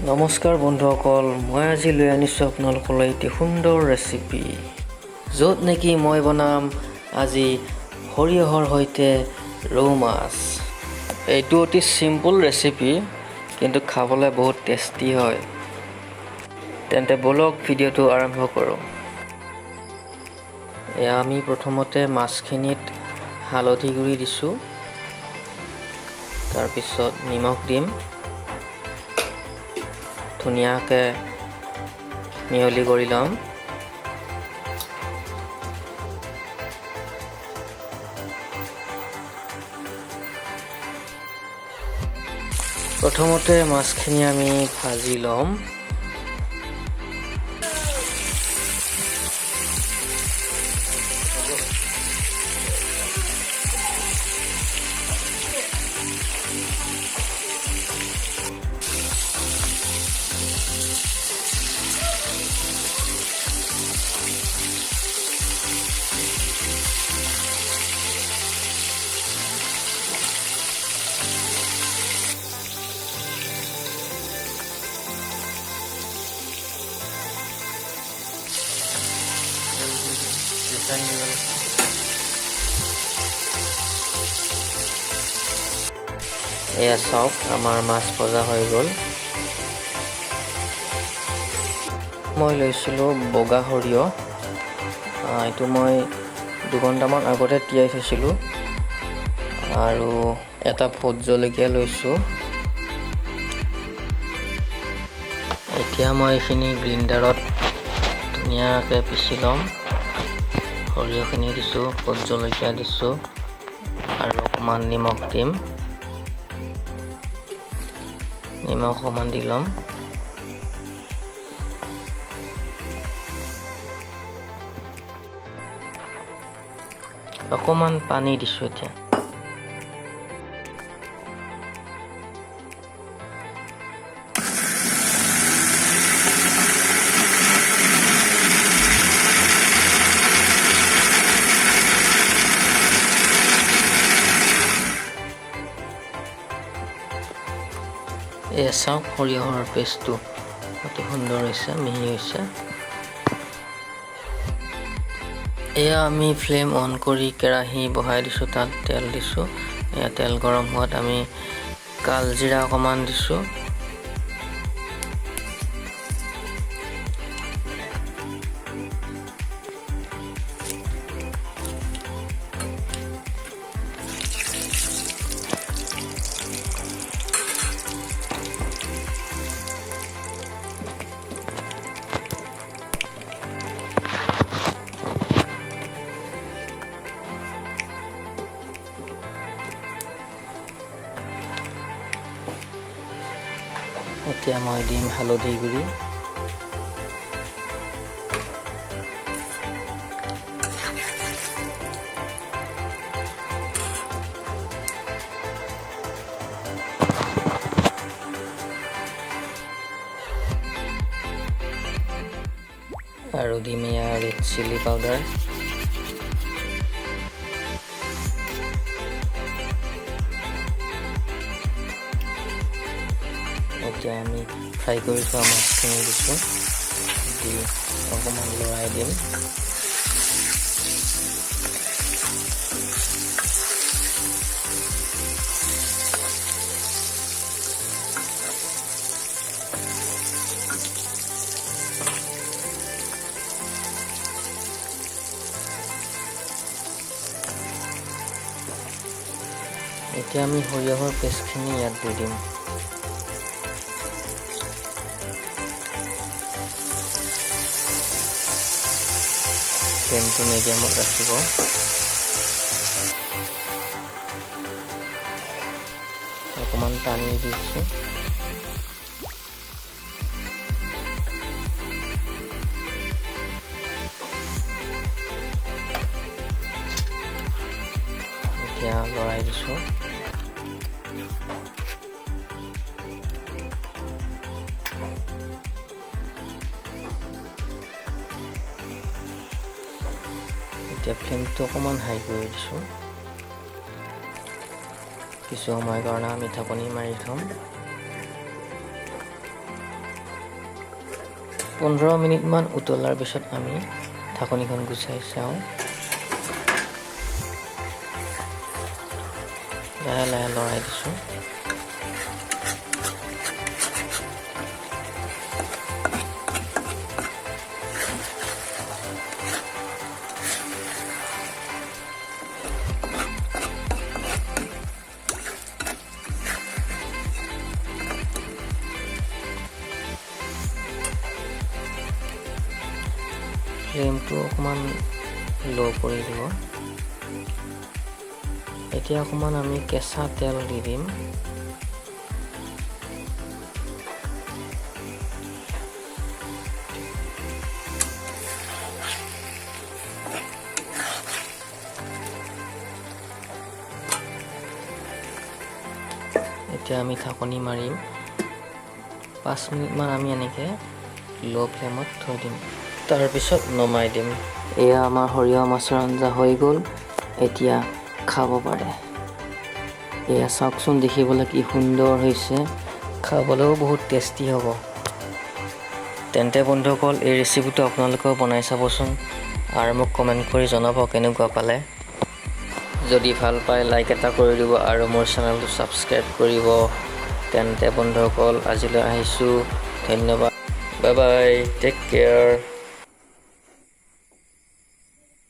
নমস্কাৰ বন্ধুসকল, মই আজি লৈ আনিছোঁ আপোনালোকলৈ এটি সুন্দৰ ৰেচিপি, য'ত নেকি মই বনাম আজি সৰিয়হৰ সৈতে ৰৌ মাছ। এইটো অতি চিম্পুল ৰেচিপি, কিন্তু খাবলৈ বহুত টেষ্টি হয়। তেন্তে বলক ভিডিঅ'টো আৰম্ভ কৰোঁ। এয়া আমি প্ৰথমতে মাছখিনিত হালধি গুড়ি দিছোঁ, তাৰপিছত নিমখ দিম। ধুনীয়াকৈ মিহলি কৰি ল'ম। প্ৰথমতে মাছখিনি আমি ভাজি ল'ম। এয়া চাওক, আমাৰ মাছ ভজা হৈ গ'ল। মই লৈছিলোঁ বগা সৰিয়হ। এইটো মই 2 ঘণ্টামান আগতে তিয়াই থৈছিলোঁ। আৰু এটা ভোট জলকীয়া লৈছোঁ। এতিয়া মই এইখিনি গ্ৰাইণ্ডাৰত ধুনীয়াকৈ পিচি ল'ম। সৰিয়হখিনি দিছোঁ, ভোট জলকীয়া দিছোঁ আৰু অকণমান নিমখ দিম। নিমখ অকণমান দি ল'ম। অকণমান পানী দিছোঁ এতিয়া। এয়া চাওক, সৰিয়হৰ পেষ্টটো অতি সুন্দৰ হৈছে, মিহি হৈছে। এয়া আমি ফ্লেম অন কৰি কেৰাহী বহাই দিছোঁ, তাত তেল দিছোঁ। এয়া তেল গৰম হোৱাত আমি কালজিৰা অকণমান দিছোঁ। এতিয়া মই দিম হালধি গুড়ি। আৰু দিম এয়া ৰেড চিলি পাউডাৰ। এতিয়া আমি ফ্ৰাই কৰি থোৱা মাছখিনি দিছোঁ, দি অকণমান লৰাই দিম। এতিয়া আমি সৰিয়হৰ পেষ্টখিনি ইয়াত দি দিম। ফ্লেমটো মিডিয়ামত ৰাখিব। অকণমান পানী দিছোঁ। এতিয়া লৰাই দিছোঁ। এতিয়া ফ্লেমটো অকণমান হাই কৰি দিছোঁ। কিছু সময়ৰ কাৰণে আমি ঢাকনি মাৰি থ'ম। 15 মিনিটমান উতলাৰ পিছত আমি ঢাকনিখন গুচাই চাওঁ। লাহে লাহে লৰাই দিছোঁ। ফ্লেমটো অকণমান ল' কৰি দিব। এতিয়া অকণমান আমি কেঁচা তেল দি দিম। এতিয়া আমি ঢাকনি মাৰিম। 5 মিনিটমান আমি এনেকৈ ল' ফ্লেমত থৈ দিম। তাৰপিছত নমাই দিম। এয়া আমাৰ সৰিয়হ মাছৰ আঞ্জা হৈ গ'ল। এতিয়া খাব পাৰে। এয়া চাওকচোন, দেখিবলৈ কি সুন্দৰ হৈছে, খাবলৈও বহুত টেষ্টি হ'ব। তেন্তে বন্ধুসকল, এই ৰেচিপিটো আপোনালোকেও বনাই চাবচোন আৰু মোক কমেণ্ট কৰি জনাব কেনেকুৱা পালে। যদি ভাল পায় লাইক এটা কৰি দিব আৰু মোৰ চেনেলটো ছাবস্ক্ৰাইব কৰিব। তেন্তে বন্ধুসকল, আজিলৈ আহিছোঁ। ধন্যবাদ। Bye bye, take care.